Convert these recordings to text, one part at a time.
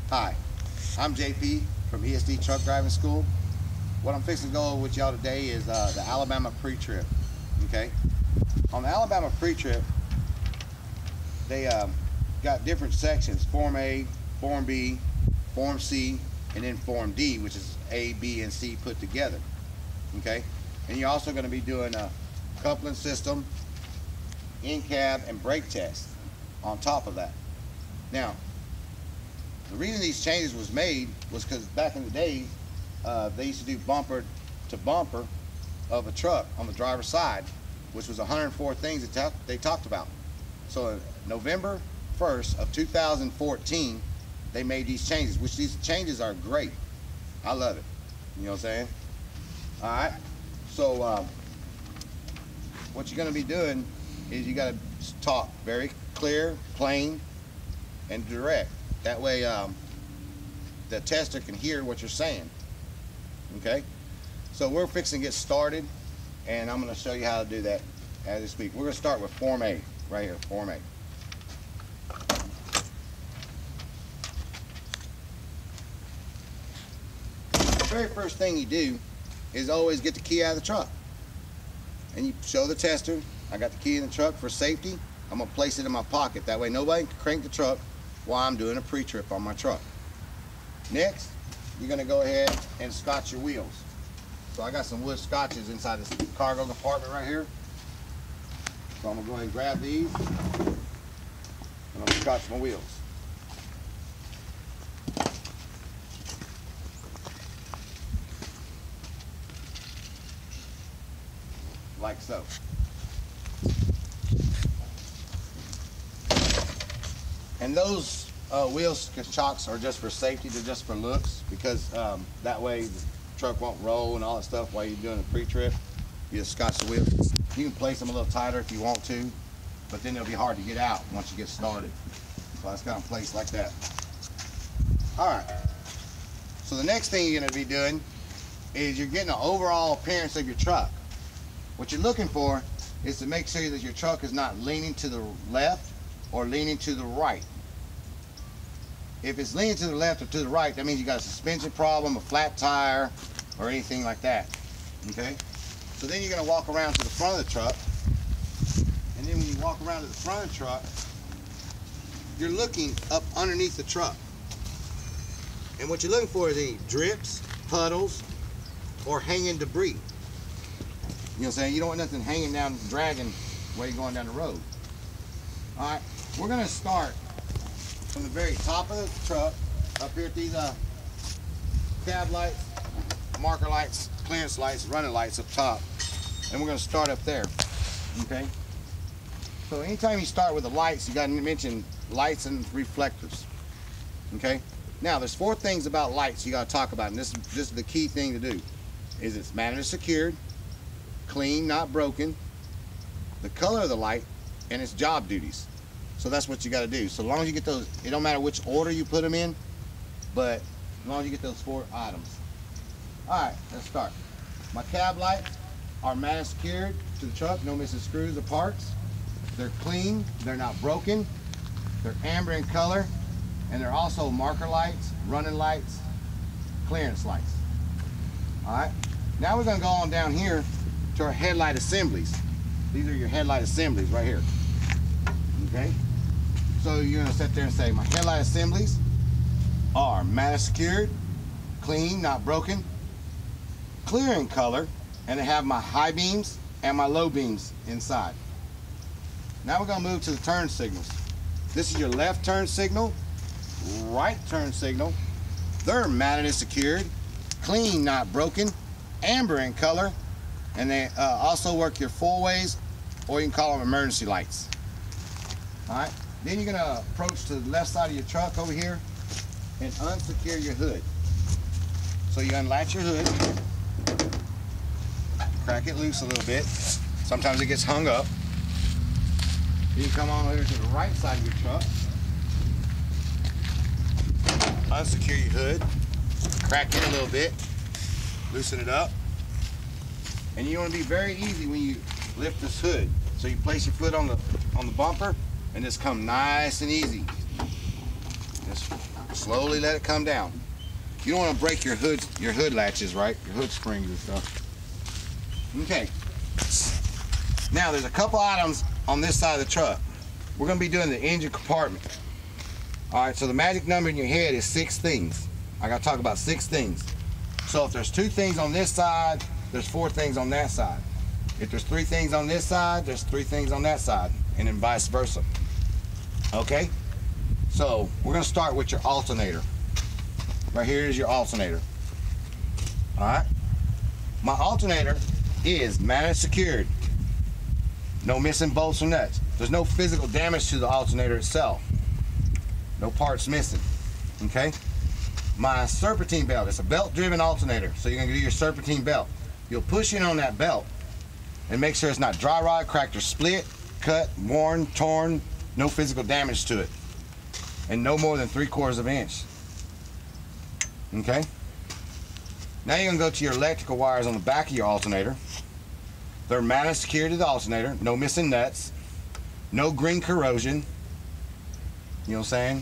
Hi, I'm JP from ESD Truck Driving School. What I'm fixing to go over with y'all today is the Alabama pre-trip. Okay, on the Alabama pre-trip, they got different sections: Form A, Form B, Form C, and then Form D, which is A, B, and C put together. Okay, and you're also going to be doing a coupling system, in-cab, and brake test on top of that. Now, the reason these changes was made was because back in the day, they used to do bumper to bumper of a truck on the driver's side, which was 104 things that they talked about. So November 1st of 2014, they made these changes, which these changes are great. I love it. You know what I'm saying? All right. So what you're going to be doing is you got to talk very clear, plain, and direct. That way the tester can hear what you're saying. Okay? So we're fixing to get started, and I'm going to show you how to do that as we speak. We're going to start with Form A, right here, Form A. The very first thing you do is always get the key out of the truck. And you show the tester, I got the key in the truck for safety. I'm going to place it in my pocket. That way nobody can crank the truck while I'm doing a pre-trip on my truck. Next, you're going to go ahead and scotch your wheels. So I got some wood scotches inside this cargo compartment right here. So I'm going to go ahead and grab these, and I'm going to scotch my wheels. Like so. And those wheel chocks are just for safety. They're just for looks, because that way the truck won't roll and all that stuff while you're doing a pre-trip. You just scotch the wheels. You can place them a little tighter if you want to, but then it'll be hard to get out once you get started. So that's kind of placed like that. All right. So the next thing you're going to be doing is you're getting an overall appearance of your truck. What you're looking for is to make sure that your truck is not leaning to the left or leaning to the right. If it's leaning to the left or to the right, that means you got a suspension problem, a flat tire, or anything like that. Okay? So then you're going to walk around to the front of the truck, and then when you walk around to the front of the truck, you're looking up underneath the truck. And what you're looking for is any drips, puddles, or hanging debris. You know what I'm saying? You don't want nothing hanging down, dragging while you're going down the road. All right, we're going to start from the very top of the truck, up here at these cab lights, marker lights, clearance lights, running lights up top. And we're going to start up there, okay? So anytime you start with the lights, you got to mention lights and reflectors, okay? Now, there's 4 things about lights you got to talk about, and this is the key thing to do. Is it's manually secured, clean, not broken, the color of the light, and its job duties. So that's what you got to do. So long as you get those, it don't matter which order you put them in, but as long as you get those 4 items. All right, let's start. My cab lights are manually secured to the truck, no missing screws or parts. They're clean, they're not broken, they're amber in color, and they're also marker lights, running lights, clearance lights. All right, now we're going to go on down here to our headlight assemblies. These are your headlight assemblies right here. Okay, so you're going to sit there and say, my headlight assemblies are manually secured, clean, not broken, clear in color, and they have my high beams and my low beams inside. Now we're going to move to the turn signals. This is your left turn signal, right turn signal. They're manually secured, clean, not broken, amber in color, and they also work your 4-ways, or you can call them emergency lights. All right, then you're going to approach to the left side of your truck over here and unsecure your hood. So you unlatch your hood, crack it loose a little bit. Sometimes it gets hung up. You come on over to the right side of your truck, unsecure your hood, crack it a little bit, loosen it up. And you want to be very easy when you lift this hood. So you place your foot on the bumper and just come nice and easy. Just slowly let it come down. You don't want to break your hood latches, right? Your hood springs and stuff. Okay. Now there's a couple items on this side of the truck. We're going to be doing the engine compartment. All right, so the magic number in your head is 6 things. I got to talk about 6 things. So if there's 2 things on this side, there's 4 things on that side. If there's 3 things on this side, there's 3 things on that side, and then vice versa. Okay? So we're going to start with your alternator. Right here is your alternator. All right? My alternator is managed secured. No missing bolts or nuts. There's no physical damage to the alternator itself. No parts missing. Okay? My serpentine belt, it's a belt-driven alternator, so you're going to do your serpentine belt. You'll push in on that belt and make sure it's not dry rot, cracked, or split, cut, worn, torn, no physical damage to it, and no more than 3/4 of an inch. Okay? Now you're going to go to your electrical wires on the back of your alternator. They're mounted secure to the alternator, no missing nuts, no green corrosion. You know what I'm saying?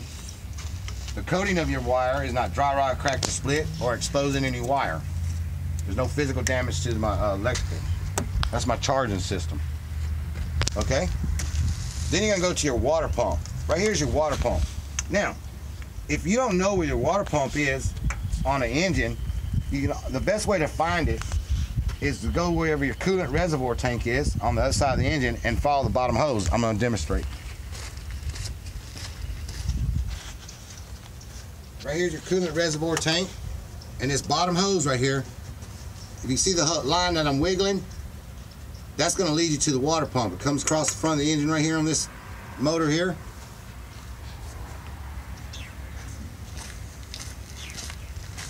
The coating of your wire is not dry rot, cracked, or split, or exposing any wire. There's no physical damage to my electrical. That's my charging system. Okay? Then you're going to go to your water pump. Right here's your water pump. Now, if you don't know where your water pump is on an engine, the best way to find it is to go wherever your coolant reservoir tank is on the other side of the engine and follow the bottom hose. I'm going to demonstrate. Right here's your coolant reservoir tank, and this bottom hose right here, if you see the line that I'm wiggling, that's going to lead you to the water pump. It comes across the front of the engine right here on this motor here.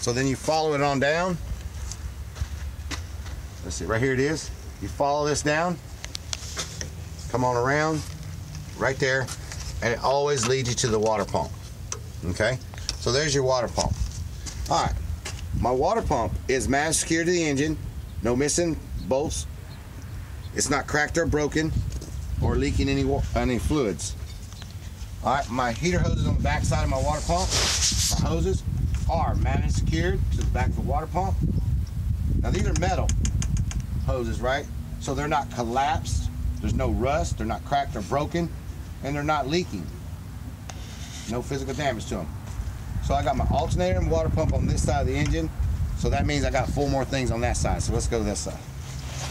So then you follow it on down. Let's see, right here it is. You follow this down, come on around, right there, and it always leads you to the water pump. Okay? So there's your water pump. All right, my water pump is managed secure to the engine, no missing bolts. It's not cracked or broken or leaking any fluids. All right, my heater hoses on the back side of my water pump, my hoses are managed secured to the back of the water pump. Now these are metal hoses, right? So they're not collapsed, there's no rust, they're not cracked or broken, and they're not leaking. No physical damage to them. So I got my alternator and water pump on this side of the engine, so that means I got 4 more things on that side. So let's go to this side,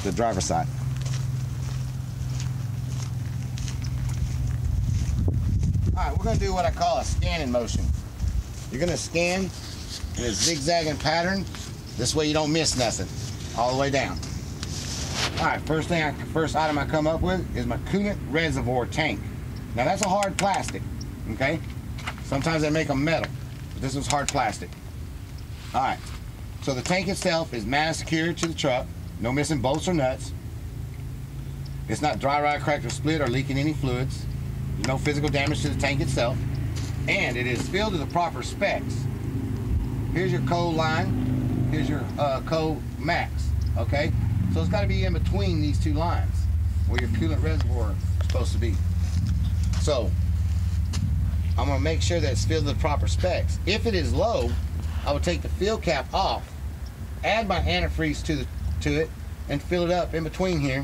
the driver's side. All right, we're gonna do what I call a scanning motion. You're gonna scan in a zigzagging pattern. This way you don't miss nothing all the way down. All right, first item I come up with is my coolant reservoir tank. Now that's a hard plastic, okay? Sometimes they make them metal, but this one's hard plastic. All right, so the tank itself is managed secured to the truck, no missing bolts or nuts. It's not dry rot, cracked, or split, or leaking any fluids. There's no physical damage to the tank itself, and it is filled to the proper specs. Here's your cold line, here's your cold max, okay? So it's got to be in between these 2 lines where your coolant reservoir is supposed to be. So I'm going to make sure that it's filled to the proper specs. If it is low, I would take the fill cap off, add my antifreeze to it, and fill it up in between here,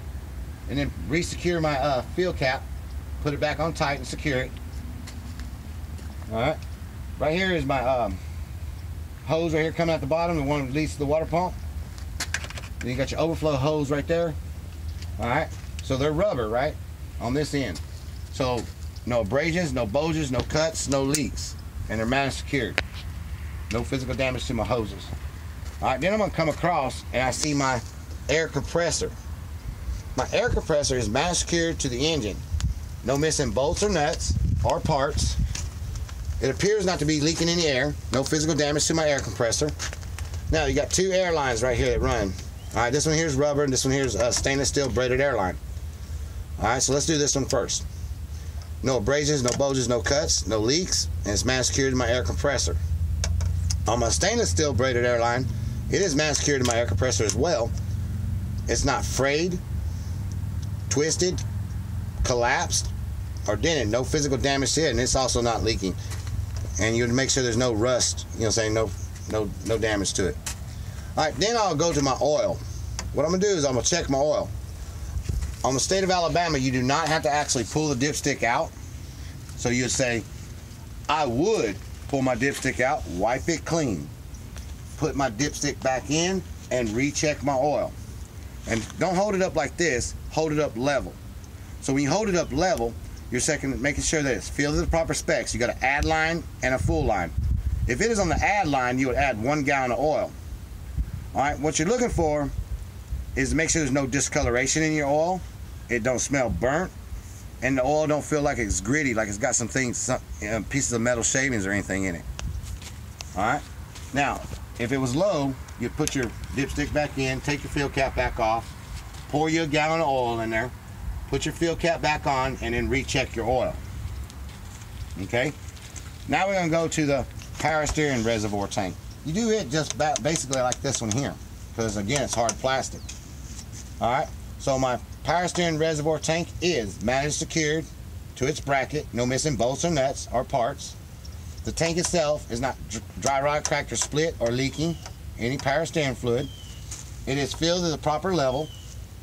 and then re-secure my fill cap, put it back on tight and secure it. All right. Right here is my hose right here coming out the bottom, the one that leads to the water pump. Then you got your overflow hose right there. All right. So they're rubber, right, on this end. So no abrasions, no bulges, no cuts, no leaks, and they're managed secured. No physical damage to my hoses. All right. Then I'm gonna come across and I see my air compressor. My air compressor is managed secured to the engine. No missing bolts or nuts or parts. It appears not to be leaking any air. No physical damage to my air compressor. Now you got 2 air lines right here that run. All right, this one here is rubber and this one here is a stainless steel braided air line. All right, so let's do this one first. No abrasions, no bulges, no cuts, no leaks, and it's managed secured to my air compressor. On my stainless steel braided air line, it is managed secured to my air compressor as well. It's not frayed, twisted, collapsed or dented, no physical damage to it, and it's also not leaking. And you make sure there's no rust, you know what I'm saying, no damage to it. All right, then I'll go to my oil. What I'm gonna do is I'm gonna check my oil. On the state of Alabama, you do not have to actually pull the dipstick out. So you would say, I would pull my dipstick out, wipe it clean, put my dipstick back in, and recheck my oil. And don't hold it up like this, hold it up level. So when you hold it up level, you're making sure that it's filled to the proper specs. You got an add line and a full line. If it is on the add line, you would add 1 gallon of oil. All right, what you're looking for is to make sure there's no discoloration in your oil, it don't smell burnt, and the oil don't feel like it's gritty, like it's got some things, pieces of metal shavings or anything in it. All right, now if it was low, you put your dipstick back in, take your fill cap back off, pour you a gallon of oil in there, put your fill cap back on, and then recheck your oil. Okay, now we're going to go to the power steering reservoir tank. You do it just basically like this one here, because again, it's hard plastic. All right, so my power steering reservoir tank is mounted secured to its bracket, no missing bolts or nuts or parts. The tank itself is not dry rot, cracked, or split or leaking any power steering fluid. It is filled to the proper level.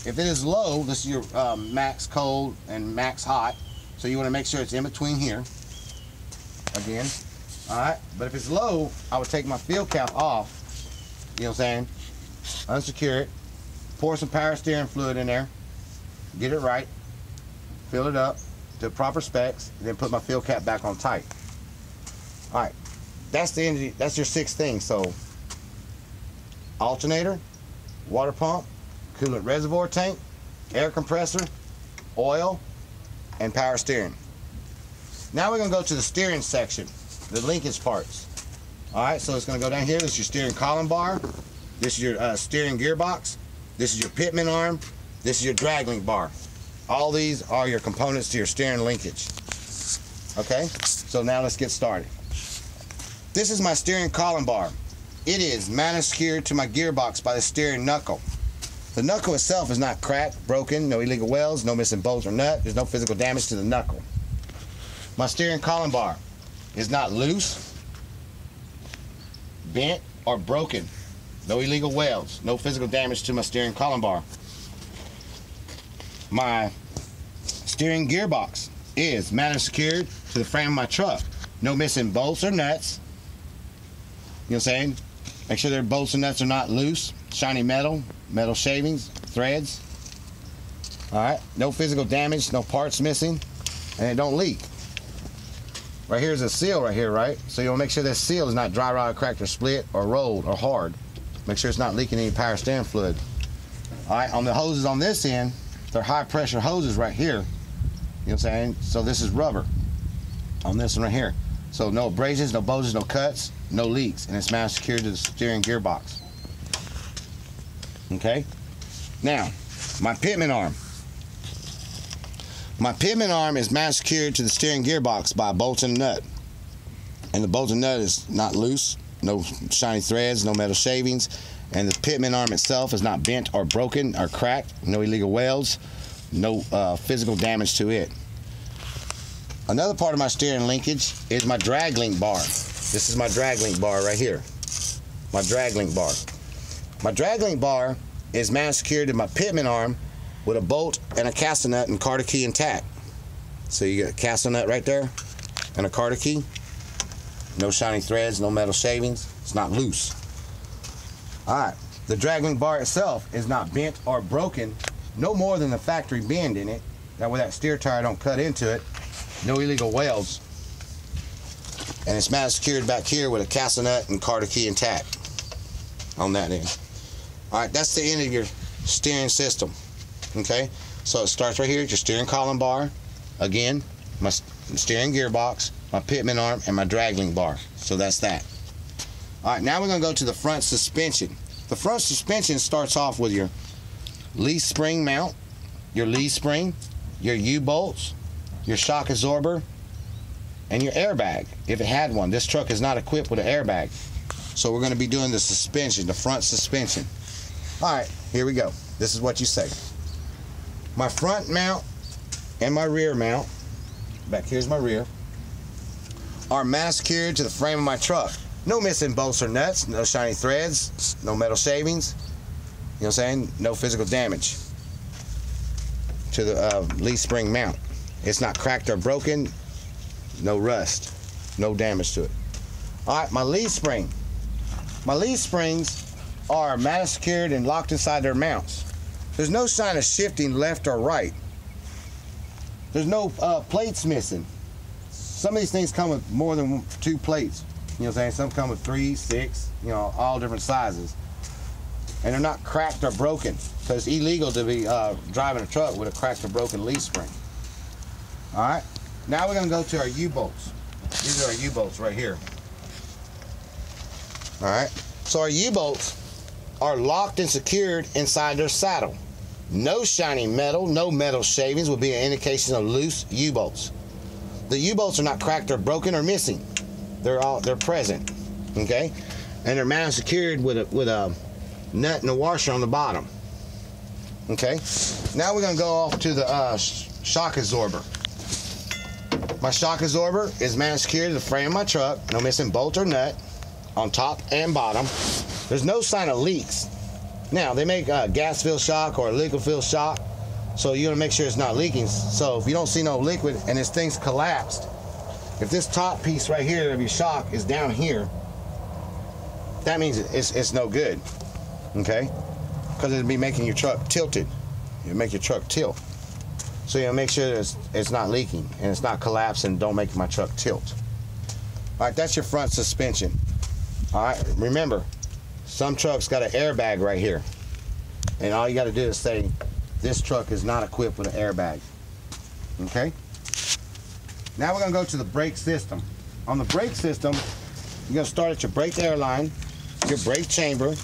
If it is low, this is your max cold and max hot, so you want to make sure it's in between here. Again, all right. But if it's low, I would take my fill cap off. You know what I'm saying? Unsecure it. Pour some power steering fluid in there. Get it right. Fill it up to proper specs. And then put my fill cap back on tight. All right. That's the energy. That's your 6 things. So, alternator, water pump, coolant reservoir tank, air compressor, oil, and power steering. Now we're going to go to the steering section, the linkage parts. All right, so it's going to go down here. This is your steering column bar. This is your steering gearbox. This is your pitman arm. This is your drag link bar. All these are your components to your steering linkage. Okay, so now let's get started. This is my steering column bar. It is mounted secured to my gearbox by the steering knuckle. The knuckle itself is not cracked, broken, no illegal welds, no missing bolts or nut. There's no physical damage to the knuckle. My steering column bar is not loose, bent, or broken. No illegal welds, no physical damage to my steering column bar. My steering gearbox is mounted secured to the frame of my truck. No missing bolts or nuts. You know what I'm saying? Make sure their bolts and nuts are not loose, shiny metal, metal shavings, threads. All right, no physical damage, no parts missing, and it don't leak. Right here is a seal right here, right? So you'll make sure this seal is not dry rotted, cracked, or split, or rolled, or hard. Make sure it's not leaking any power steering fluid. All right, on the hoses on this end, they're high pressure hoses right here. You know what I'm saying? So this is rubber on this one right here. So no abrasions, no bulges, no cuts, no leaks, and it's mounted secured to the steering gearbox. Okay? Now, my pitman arm. My pitman arm is mounted secured to the steering gearbox by a bolt and a nut. And the bolt and nut is not loose, no shiny threads, no metal shavings, and the pitman arm itself is not bent or broken or cracked, no illegal welds, no physical damage to it. Another part of my steering linkage is my drag link bar. This is my drag link bar right here. My drag link bar. My drag link bar is mounted secured to my pitman arm with a bolt and a caster nut and carter key intact. So you get a caster nut right there and a carter key. No shiny threads, no metal shavings. It's not loose. All right, the drag link bar itself is not bent or broken, no more than the factory bend in it. That way that steer tire don't cut into it. No illegal welds. And it's mounted secured back here with a caster nut and carter key intact on that end. All right, that's the end of your steering system. Okay, so it starts right here at your steering column bar. Again, my steering gearbox, my pitman arm, and my drag link bar. So that's that. All right, now we're going to go to the front suspension. The front suspension starts off with your leaf spring mount, your leaf spring, your U-bolts, your shock absorber, and your airbag, if it had one. This truck is not equipped with an airbag. So we're going to be doing the suspension, the front suspension. All right, here we go. This is what you say. My front mount and my rear mount, back here's my rear, are manicured to the frame of my truck. No missing bolts or nuts, no shiny threads, no metal shavings, you know what I'm saying? No physical damage to the leaf spring mount. It's not cracked or broken, no rust, no damage to it. All right, my leaf spring. My leaf springs are manicured and locked inside their mounts. There's no sign of shifting left or right. There's no plates missing. Some of these things come with more than 2 plates. You know what I'm saying? Some come with 3, 6, you know, all different sizes. And they're not cracked or broken, because it's illegal to be driving a truck with a cracked or broken leaf spring. All right, now we're gonna go to our U-bolts. These are our U-bolts right here. All right, so our U-bolts are locked and secured inside their saddle. No shiny metal, no metal shavings would be an indication of loose U-bolts. The U-bolts are not cracked or broken or missing. They're present, okay? And they're mounted secured with a nut and a washer on the bottom. Okay, now we're gonna go off to the shock absorber. My shock absorber is mounted secured to the frame of my truck. No missing bolt or nut on top and bottom. There's no sign of leaks. Now they make gas filled shock or liquid filled shock, so you gotta make sure it's not leaking. So if you don't see no liquid and this thing's collapsed, if this top piece right here of your shock is down here, that means it's no good. Okay, because it'll be making your truck tilted. It'll make your truck tilt. So you know, make sure it's not leaking and it's not collapsing. Don't make my truck tilt. All right, that's your front suspension. All right, remember, some trucks got an airbag right here, and all you got to do is say, this truck is not equipped with an airbag. Okay. Now we're gonna go to the brake system. On the brake system, you're gonna start at your brake airline, your brake chamber,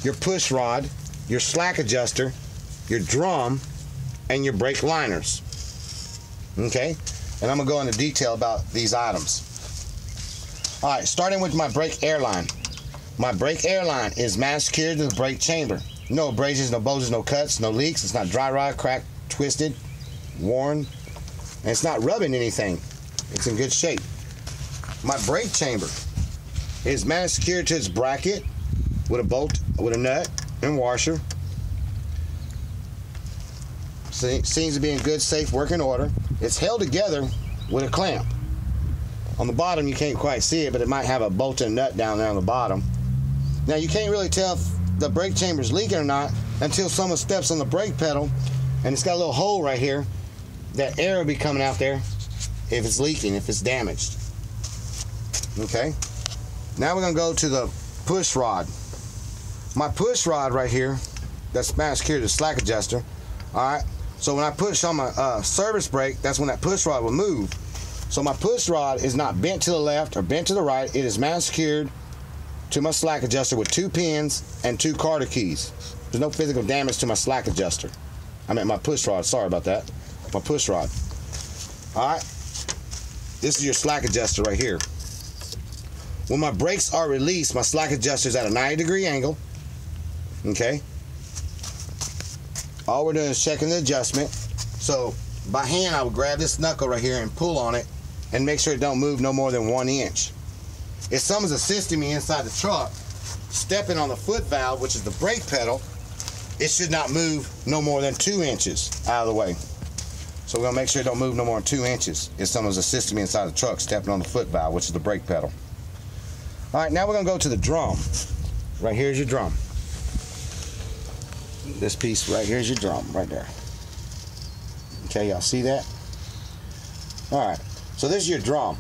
your push rod, your slack adjuster, your drum, and your brake liners. Okay? And I'm gonna go into detail about these items. All right, starting with my brake airline. My brake airline is manicured to the brake chamber. No abrasions, no bulges, no cuts, no leaks. It's not dry rot, cracked, twisted, worn, and it's not rubbing anything. It's in good shape. My brake chamber is manicured to its bracket with a bolt, with a nut and washer. Seems to be in good, safe working order. It's held together with a clamp. On the bottom, you can't quite see it, but it might have a bolt and nut down there on the bottom. Now, you can't really tell if the brake chamber is leaking or not until someone steps on the brake pedal, and it's got a little hole right here. That air will be coming out there if it's leaking, if it's damaged. Okay? Now we're gonna go to the push rod. My push rod right here, that's manicured to the slack adjuster. All right, so when I push on my service brake, that's when that push rod will move. So my push rod is not bent to the left or bent to the right. It is manicured to my slack adjuster with 2 pins and 2 Carter keys. There's no physical damage to my slack adjuster. I meant my push rod, sorry about that. My push rod. All right, this is your slack adjuster right here. When my brakes are released, my slack adjuster is at a 90-degree angle. Okay. All we're doing is checking the adjustment. So by hand, I would grab this knuckle right here and pull on it and make sure it don't move no more than 1 inch. If someone's assisting me inside the truck, stepping on the foot valve, which is the brake pedal, it should not move no more than 2 inches out of the way. So we're gonna make sure it don't move no more than 2 inches if someone's assisting me inside the truck, stepping on the foot valve, which is the brake pedal. All right, now we're gonna go to the drum. Right here's your drum. This piece right here is your drum, right there. Okay, y'all see that? All right, so this is your drum.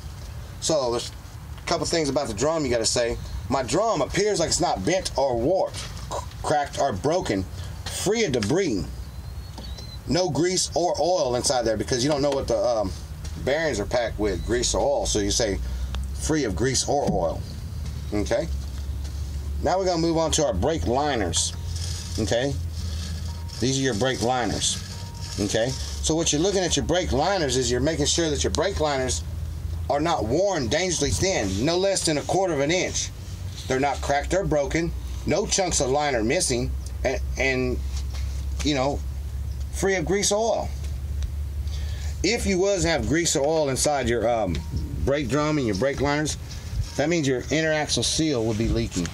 So there's a couple things about the drum you gotta say. My drum appears like it's not bent or warped, cracked or broken, free of debris. No grease or oil inside there, because you don't know what the bearings are packed with, grease or oil, so you say free of grease or oil. Okay? Now we're gonna move on to our brake liners. Okay? These are your brake liners. Okay? So what you're looking at your brake liners is you're making sure that your brake liners are not worn dangerously thin, no less than 1/4 of an inch. They're not cracked or broken, no chunks of liner missing, and you know, free of grease or oil. if you was have grease or oil inside your brake drum and your brake liners, that means your inner axle seal would be leaking.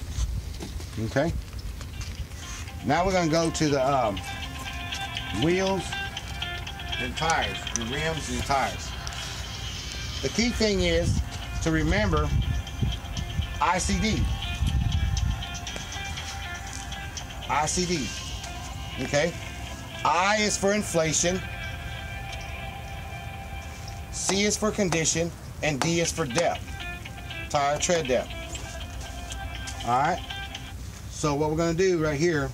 Okay. Now we're going to go to the wheels and tires, the rims and tires. The key thing is to remember ICD. ICD. Okay. I is for inflation, C is for condition, and D is for depth. Tire tread depth. Alright. So what we're going to do right here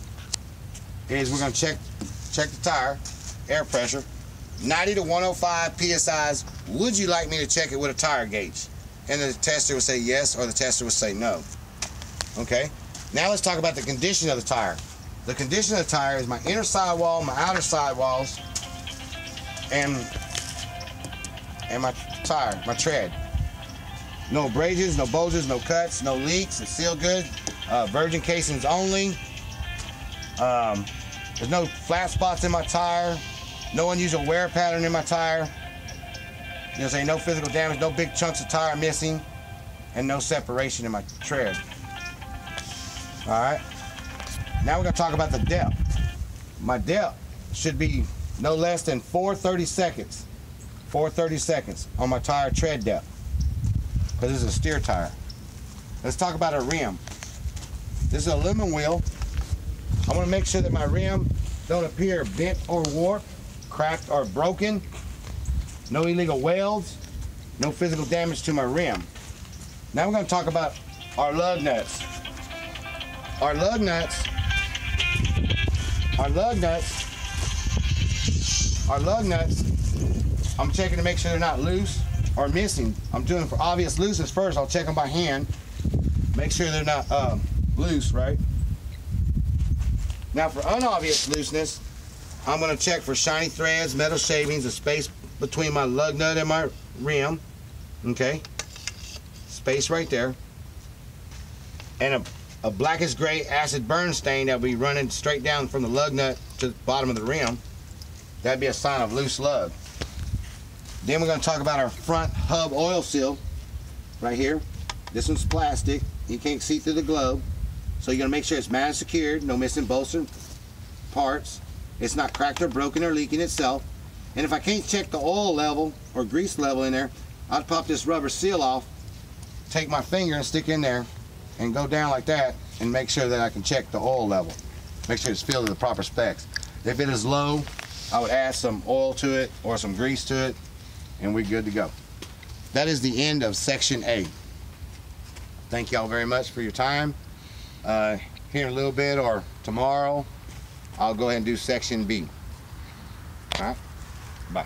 is we're going to check the tire, air pressure, 90 to 105 PSIs. Would you like me to check it with a tire gauge? And the tester would say yes, or the tester would say no. Okay. Now let's talk about the condition of the tire. The condition of the tire is my inner sidewall, my outer sidewalls, and my tire, my tread. No abrasions, no bulges, no cuts, no leaks. It's sealed good. Virgin casings only. There's no flat spots in my tire. No unusual wear pattern in my tire. You know, say no physical damage, no big chunks of tire missing, and no separation in my tread. All right. Now we're going to talk about the depth. My depth should be no less than 430 seconds. 430 seconds on my tire tread depth, because this is a steer tire. Let's talk about a rim. This is an aluminum wheel. I want to make sure that my rim don't appear bent or warped, cracked or broken. No illegal welds, no physical damage to my rim. Now we're going to talk about our lug nuts. Our lug nuts, I'm checking to make sure they're not loose or missing. I'm doing for obvious looseness first. I'll check them by hand. Make sure they're not loose, right? Now for unobvious looseness, I'm going to check for shiny threads, metal shavings, the space between my lug nut and my rim. Okay? Space right there. And a blackish gray acid burn stain that will be running straight down from the lug nut to the bottom of the rim. That'd be a sign of loose lug. Then we're going to talk about our front hub oil seal right here. This one's plastic. You can't see through the globe. So you're going to make sure it's mounted secured, no missing bolts or parts. It's not cracked or broken or leaking itself. And if I can't check the oil level or grease level in there, I'd pop this rubber seal off, take my finger and stick in there and go down like that and make sure that I can check the oil level. Make sure it's filled to the proper specs. If it is low, I would add some oil to it or some grease to it, and we're good to go. That is the end of section A. Thank y'all very much for your time. Here in a little bit or tomorrow, I'll go ahead and do section B. All right, bye.